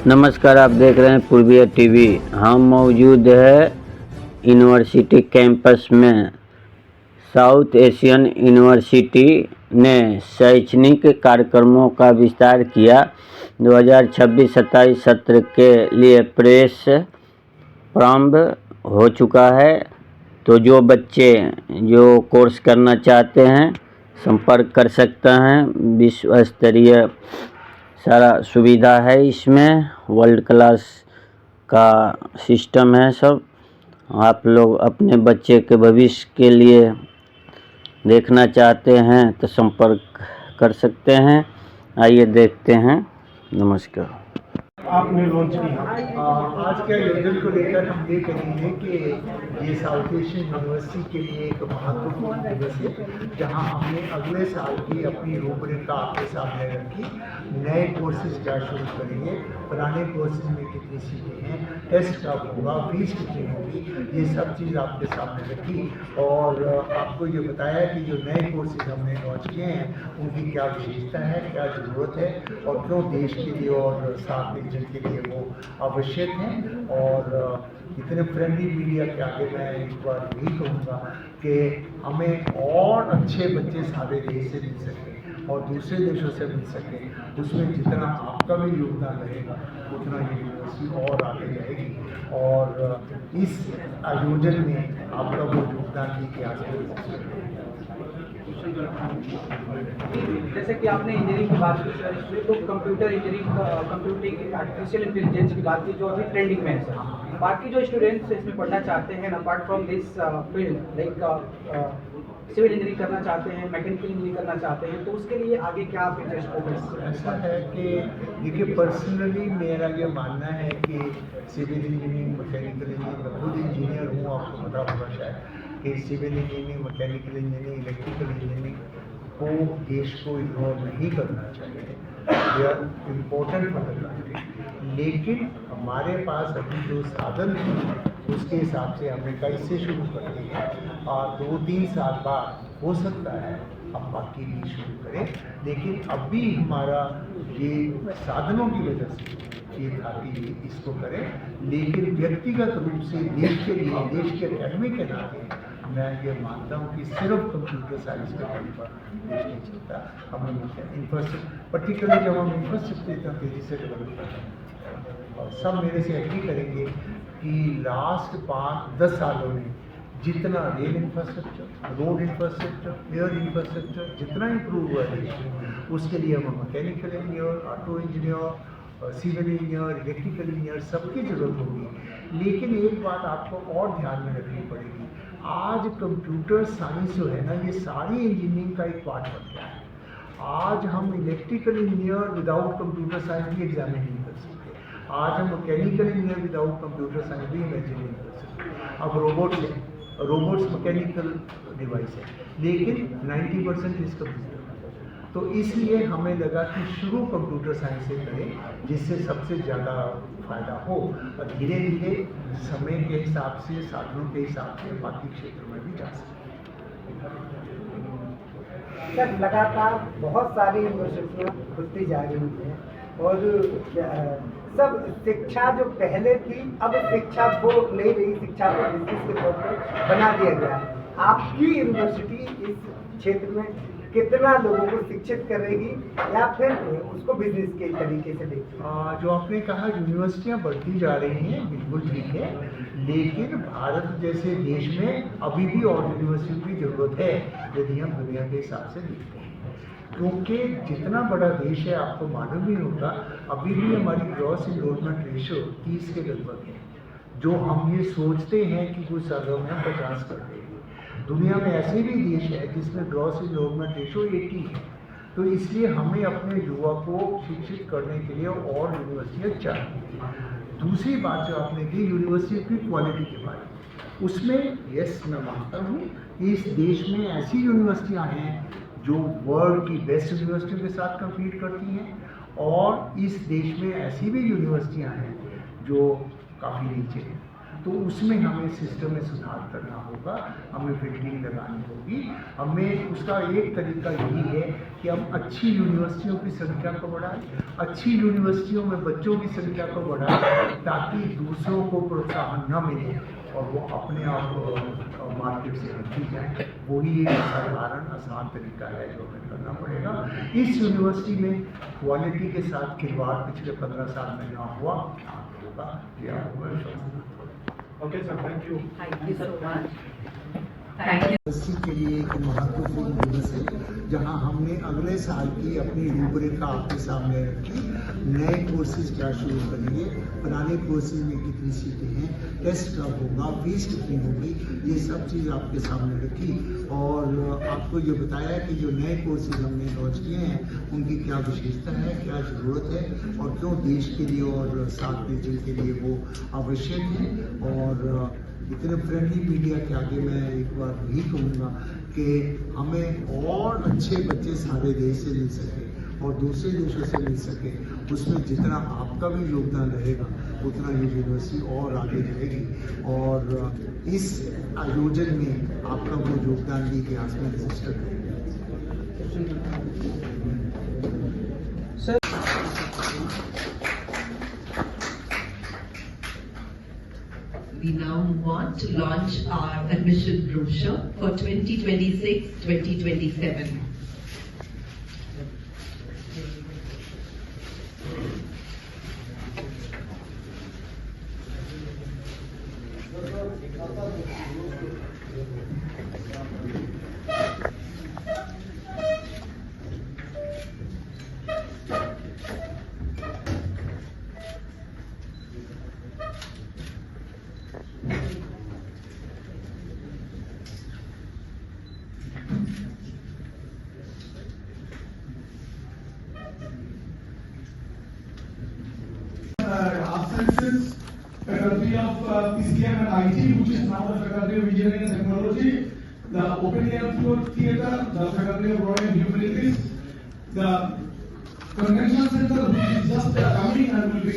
नमस्कार, आप देख रहे हैं पूर्वीय टीवी। हम मौजूद है यूनिवर्सिटी कैंपस में। साउथ एशियन यूनिवर्सिटी ने शैक्षणिक कार्यक्रमों का विस्तार किया। 2026-27 सत्र के लिए प्रेस प्रारंभ हो चुका है। तो जो बच्चे जो कोर्स करना चाहते हैं संपर्क कर सकते हैं। विश्व स्तरीय सारा सुविधा है, इसमें वर्ल्ड क्लास का सिस्टम है सब। आप लोग अपने बच्चे के भविष्य के लिए देखना चाहते हैं तो संपर्क कर सकते हैं। आइए देखते हैं। नमस्कार। आपने लॉन्च किया। आज के आयोजन को लेकर हम ये कहेंगे कि ये साउथ एशियन यूनिवर्सिटी के लिए एक महत्वपूर्ण दिवस है, जहां हमने अगले साल की अपनी रूपरेखा आपके सामने रखी। नए कोर्सेज क्या शुरू करेंगे, पुराने कोर्सेज में कितनी सीटें हैं, टेस्ट कब होगा, फीस कितनी होगी, ये सब चीज़ आपके सामने रखी और आपको ये बताया कि जो नए कोर्सेज हमने लॉन्च किए हैं उनकी क्या विशेषता है, क्या ज़रूरत है और क्यों देश के लिए और साथ में के लिए वो आवश्यक हैं। और इतने फ्रेंडली मीडिया के आगे मैं एक बार यही कहूँगा कि हमें और अच्छे बच्चे सारे देश से मिल सकें और दूसरे देशों से मिल सकें, उसमें जितना आपका भी योगदान रहेगा उतना ये यूनिवर्सिटी और आगे जाएगी। और इस आयोजन में आपका वो योगदान भी क्या जैसे कि आपने इंजीनियरिंग की बात की सर, तो computer engineering, computing, artificial intelligence की बात की जो अभी ट्रेंडिंग में है सर। बाकी जो स्टूडेंट्स इसमें पढ़ना चाहते हैं apart from this field like civil engineering करना चाहते हैं, मैकेनिकल इंजीनियरिंग करना चाहते हैं, तो उसके लिए आगे क्या आप इंटरेस्ट फोकस? ऐसा है कि देखिए, पर्सनली मेरा ये मानना है कि सिविल इंजीनियरिंग, मैकेनिकल इंजीनियरिंग, मैं खुद इंजीनियर हूँ, आपको पता होगा शायद कि civil engineering, mechanical engineering, electrical engineering को देश को इग्नोर नहीं करना चाहिए। They are important for the country, लेकिन हमारे पास अभी जो साधन है उसके हिसाब से हमें कैसे शुरू करते हैं और 2-3 साल बाद हो सकता है हम बाकी भी शुरू करें। लेकिन अभी हमारा ये साधनों की वजह से ये था कि इसको करें, लेकिन व्यक्तिगत रूप से देश के लिए, देश के एकेडमी के नाते मैं ये मानता हूँ कि सिर्फ कंप्यूटर साइंस के बल पर देश नहीं चलता। हमें इंफ्रास्ट्रक्चर, पर्टिकुलरली जब हम इंफ्रास्ट्रक्चर इतना तेज़ी से डेवलप करते हैं, और सब मेरे से एग्री करेंगे कि लास्ट 5-10 सालों में जितना rail infrastructure, road infrastructure, air infrastructure जितना इम्प्रूव हुआ है देश में, उसके लिए हमें mechanical engineer, auto engineer, civil engineer, electrical engineer सबकी ज़रूरत होगी। लेकिन एक बात आपको और ध्यान में रखनी पड़ेगी, आज कंप्यूटर साइंस जो है ना, ये सारी इंजीनियरिंग का एक पार्ट बन गया है। आज हम electrical engineer without computer science भी एग्जामिन नहीं कर सकते। आज हम mechanical engineer without computer science भी इमेजिन नहीं कर सकते। अब रोबोट्स हैं, रोबोट्स मैकेनिकल डिवाइस है, लेकिन 90% इसका कंप्यूटर। तो इसलिए हमें लगा कि शुरू कंप्यूटर साइंस से करें जिससे सबसे ज़्यादा फायदा हो, और धीरे धीरे समय के हिसाब से, साधनों के हिसाब से बाकी क्षेत्रों में भी जा सकते सर, लगातार बहुत सारी यूनिवर्सिटियाँ खुलती जा रही हैं और सब शिक्षा जो पहले थी अब शिक्षा को नहीं रही, शिक्षा को बिजनेस के तौर पर बना दिया गया है। आपकी यूनिवर्सिटी इस क्षेत्र में कितना लोगों को शिक्षित करेगी या फिर उसको बिजनेस के तरीके से देखती है? जो आपने कहा यूनिवर्सिटियाँ बढ़ती जा रही हैं, बिल्कुल ठीक है, लेकिन भारत जैसे देश में अभी भी और यूनिवर्सिटी की ज़रूरत है यदि हम दुनिया के हिसाब से देखते हैं। क्योंकि जितना बड़ा देश है आपको मालूम ही होगा, अभी भी हमारी ग्रॉस इनरोलमेंट रेशियो 30 के लगभग है, जो हम ये सोचते हैं कि कुछ सालों में हम 50 कर देंगे। दुनिया में ऐसे भी देश है जिसमें ग्रॉस इनरोलमेंट रेशियो 80 है। तो इसलिए हमें अपने युवा को शिक्षित करने के लिए और यूनिवर्सिटियाँ चाहिए। दूसरी बात जो आपने की यूनिवर्सिटी की क्वालिटी के बारे में, उसमें यस मैं मानता हूँ कि इस देश में ऐसी यूनिवर्सिटियाँ हैं जो वर्ल्ड की बेस्ट यूनिवर्सिटियों के साथ कम्पीट करती हैं, और इस देश में ऐसी भी यूनिवर्सिटियाँ हैं जो काफ़ी नीचे हैं। तो उसमें हमें सिस्टम में सुधार करना होगा, हमें फिल्टरिंग लगानी होगी। हमें उसका एक तरीका यही है कि हम अच्छी यूनिवर्सिटियों की संख्या को बढ़ाएं, अच्छी यूनिवर्सिटियों में बच्चों की संख्या को बढ़ाएं, ताकि दूसरों को प्रोत्साहन न मिले और वो अपने आप मार्केट से हटी जाए। वही एक साधारण आसान तरीका है जो हमें करना पड़ेगा। इस यूनिवर्सिटी में क्वालिटी के साथ खिलवाड़ पिछले 15 साल में ना हुआ, होगा, किया होगा। Okay, sir. Thank you. Thank you so much. Thank you. University के लिए एक महत्वपूर्ण दिवस है जहां हमने अगले साल की अपनी रूपरेखा आपके सामने रखी। नए कोर्सेज क्या शुरू करेंगे, पुराने कोर्सेज में कितनी सीटें हैं, टेस्ट कब होगा, फीस कितनी होगी, ये सब चीज़ आपके सामने रखी और आपको ये बताया कि जो नए कोर्सेज हमने लॉन्च किए हैं उनकी क्या विशेषता है, क्या ज़रूरत है और क्यों देश के लिए और सात रीजन के लिए वो आवश्यक है। और इतने फ्रेंडली मीडिया के आगे मैं एक बार यही कहूँगा कि हमें और अच्छे बच्चे सारे देश से मिल सके और दूसरे देशों से मिल सके, उसमें जितना आपका भी योगदान रहेगा उतना ये यूनिवर्सिटी और आगे जाएगी और इस आयोजन में आपका वो योगदान भी इतिहास में रजिस्टर करेगा। We now move on to launch our admission brochure for 2026-2027. Art Sciences, Faculty of PCM and IT, which is now the Faculty of Engineering and Technology, the Open Air Theatre, the Faculty of Royal Humanities, the Convention Center, which is just coming and will be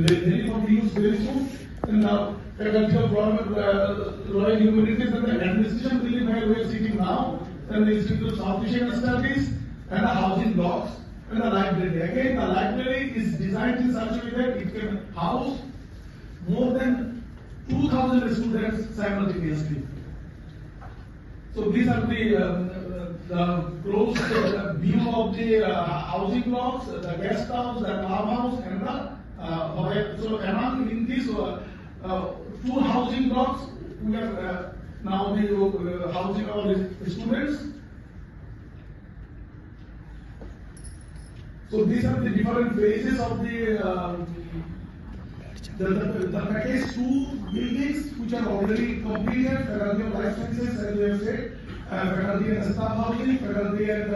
ready for use very soon, and the Faculty of Royal Humanities and the Administration Building where we are sitting now, and the Institute of South Asian Studies, and the housing blocks. And the library. Again, the library is designed in such a way that it can house more than 2,000 students simultaneously. So these are the close view of the housing blocks, the guest house, the farmhouse, and the so among in these two housing blocks, we have now the housing of the students. So these are the different phases of the package 2 buildings which are already completed, Faculty of Life Sciences, as we have said, Faculty and Staff Housing, Faculty and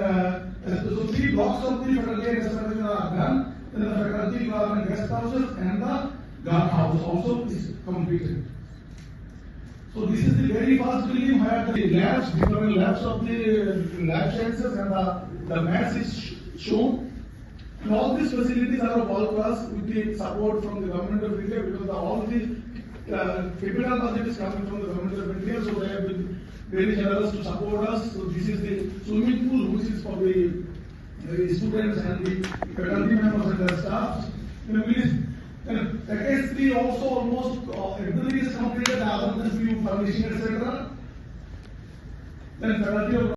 so 3 blocks of the Faculty and Staff Housing are done, then the Faculty and Guest Houses and the Guard House also is completed. So this is the very first building where the labs, different labs of the lab sciences and the maths is shown. And all these facilities are of world class with the support from the government of India because all the capital budget is coming from the government of India, so they have been very generous to support us. So this is the swimming pool which is for the students and the faculty members and their staff. And package 3 also almost everything is completed other than few furnishing etc. Then Faculty of